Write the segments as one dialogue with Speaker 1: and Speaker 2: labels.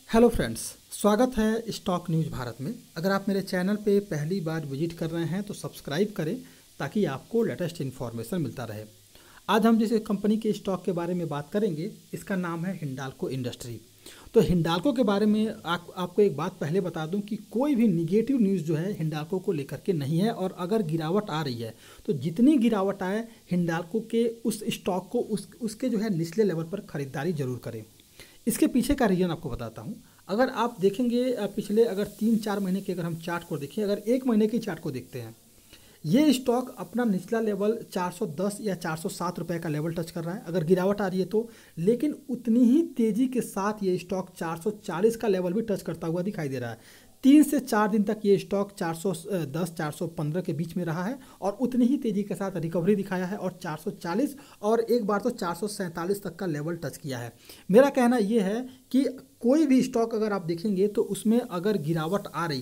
Speaker 1: Hello friends, स्वागत है stock news Bharat में। अगर आप मेरे चैनल पे पहली बार विजिट कर रहे हैं तो सब्सक्राइब करें ताकि आपको लेटेस्ट इन्फॉर्मेशन मिलता रहे। आज हम जिस कंपनी के स्टॉक के बारे में बात करेंगे इसका नाम है हिंडाल्को इंडस्ट्री। तो हिंडाल्को के बारे में आपको एक बात पहले बता दूं कि कोई भी निगेटिव न्यूज़ जो है हिंडाल्को को लेकर के नहीं है, और अगर गिरावट आ रही है तो जितनी गिरावट आए हिंडाल्को के उस स्टॉक को उसके जो है निचले लेवल पर ख़रीदारी जरूर करें। इसके पीछे का रीज़न आपको बताता हूँ। अगर आप देखेंगे पिछले अगर 3-4 महीने के अगर हम चार्ट को देखें, अगर एक महीने की चार्ट को देखते हैं, ये स्टॉक अपना निचला लेवल 410 या 407 रुपए का लेवल टच कर रहा है अगर गिरावट आ रही है तो। लेकिन उतनी ही तेज़ी के साथ ये स्टॉक 440 का लेवल भी टच करता हुआ दिखाई दे रहा है। 3 से 4 दिन तक ये स्टॉक 410 415 के बीच में रहा है और उतनी ही तेज़ी के साथ रिकवरी दिखाया है और 440 और एक बार तो 447 तक का लेवल टच किया है। मेरा कहना ये है कि कोई भी स्टॉक अगर आप देखेंगे तो उसमें अगर गिरावट आ रही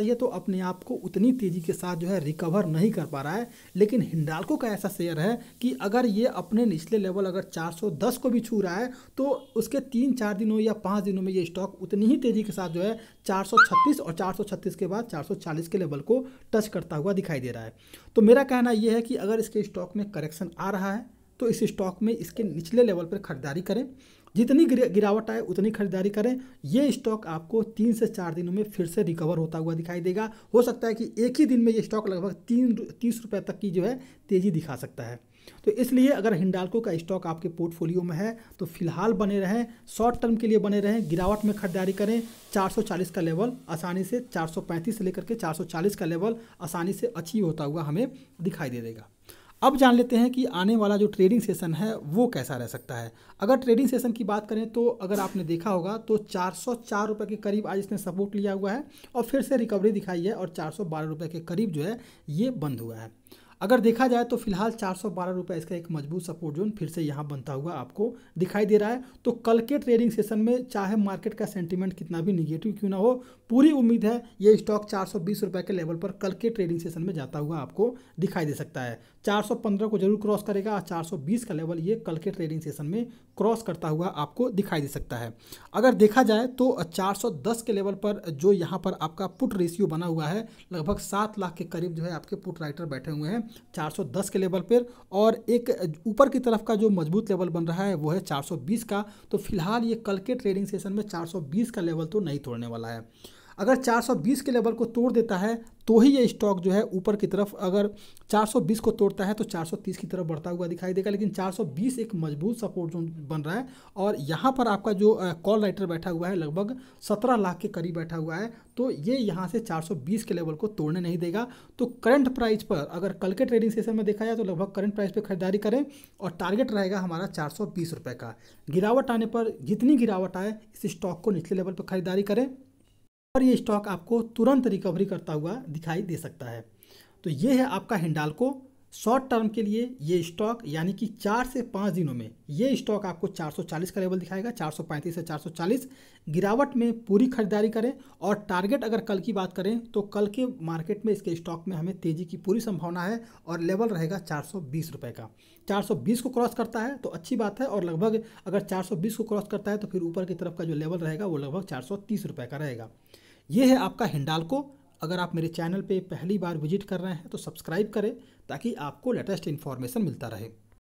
Speaker 1: है तो अपने आप को उतनी तेज़ी के साथ जो है रिकवर नहीं कर पा रहा है। लेकिन हिंडाल्को का ऐसा शेयर है कि अगर ये अपने निचले लेवल अगर 410 को भी छू रहा है तो उसके 3-4 दिनों या 5 दिनों में ये स्टॉक उतनी ही तेज़ी के साथ जो है 436 और 436 के बाद 440 के लेवल को टच करता हुआ दिखाई दे रहा है। तो मेरा कहना यह है कि अगर इसके स्टॉक में करेक्शन आ रहा है तो इस स्टॉक में इसके निचले लेवल पर खरीदारी करें, जितनी गिरावट आए उतनी खरीदारी करें। ये स्टॉक आपको 3 से 4 दिनों में फिर से रिकवर होता हुआ दिखाई देगा। हो सकता है कि एक ही दिन में ये स्टॉक लगभग 30 रुपये तक की जो है तेज़ी दिखा सकता है। तो इसलिए अगर हिंडाल्को का स्टॉक आपके पोर्टफोलियो में है तो फिलहाल बने रहें, शॉर्ट टर्म के लिए बने रहें, गिरावट में खरीदारी करें। 440 का लेवल आसानी से 435 से लेकर के 440 का लेवल आसानी से अचीव होता हुआ हमें दिखाई दे देगा। अब जान लेते हैं कि आने वाला जो ट्रेडिंग सेशन है वो कैसा रह सकता है। अगर ट्रेडिंग सेशन की बात करें तो अगर आपने देखा होगा तो 404 रुपये के करीब आज इसने सपोर्ट लिया हुआ है और फिर से रिकवरी दिखाई है और 412 रुपये के करीब जो है ये बंद हुआ है। अगर देखा जाए तो फिलहाल 412 रुपये इसका एक मजबूत सपोर्ट जोन फिर से यहाँ बनता हुआ आपको दिखाई दे रहा है। तो कल के ट्रेडिंग सेशन में चाहे मार्केट का सेंटीमेंट कितना भी निगेटिव क्यों ना हो, पूरी उम्मीद है ये स्टॉक 420 रुपये के लेवल पर कल के ट्रेडिंग सेशन में जाता हुआ आपको दिखाई दे सकता है। 415 को जरूर क्रॉस करेगा और 420 का लेवल ये कल के ट्रेडिंग सेशन में क्रॉस करता हुआ आपको दिखाई दे सकता है। अगर देखा जाए तो 410 के लेवल पर जो यहाँ पर आपका पुट रेशियो बना हुआ है, लगभग 7 लाख के करीब जो है आपके पुट राइटर बैठे हुए हैं 410 के लेवल पर, और एक ऊपर की तरफ का जो मजबूत लेवल बन रहा है वो है 420 का। तो फिलहाल ये कल के ट्रेडिंग सेशन में 420 का लेवल तो नहीं तोड़ने वाला है। अगर 420 के लेवल को तोड़ देता है तो ही ये स्टॉक जो है ऊपर की तरफ, अगर 420 को तोड़ता है तो 430 की तरफ बढ़ता हुआ दिखाई देगा। लेकिन 420 एक मजबूत सपोर्ट जोन बन रहा है और यहाँ पर आपका जो कॉल राइटर बैठा हुआ है लगभग 17 लाख के करीब बैठा हुआ है, तो ये यहाँ से 420 के लेवल को तोड़ने नहीं देगा। तो करंट प्राइस पर अगर कल के ट्रेडिंग सेशन में देखा जाए तो लगभग करंट प्राइस पर खरीदारी करें और टारगेट रहेगा हमारा 420 रुपये का। गिरावट आने पर जितनी गिरावट आए इस स्टॉक को निचले लेवल पर खरीदारी करें और ये स्टॉक आपको तुरंत रिकवरी करता हुआ दिखाई दे सकता है। तो ये है आपका हिंडाल्को। शॉर्ट टर्म के लिए ये स्टॉक यानी कि 4 से 5 दिनों में ये स्टॉक आपको 440 का लेवल दिखाएगा, 435 से 440। गिरावट में पूरी खरीदारी करें और टारगेट अगर कल की बात करें तो कल के मार्केट में इसके स्टॉक में हमें तेज़ी की पूरी संभावना है और लेवल रहेगा 420 रुपये का। 420 को क्रॉस करता है तो अच्छी बात है और लगभग अगर 420 को क्रॉस करता है तो फिर ऊपर की तरफ का जो लेवल रहेगा वो लगभग 430 रुपये का रहेगा। ये है आपका हिंडाल्को। अगर आप मेरे चैनल पे पहली बार विजिट कर रहे हैं तो सब्सक्राइब करें ताकि आपको लेटेस्ट इन्फॉर्मेशन मिलता रहे।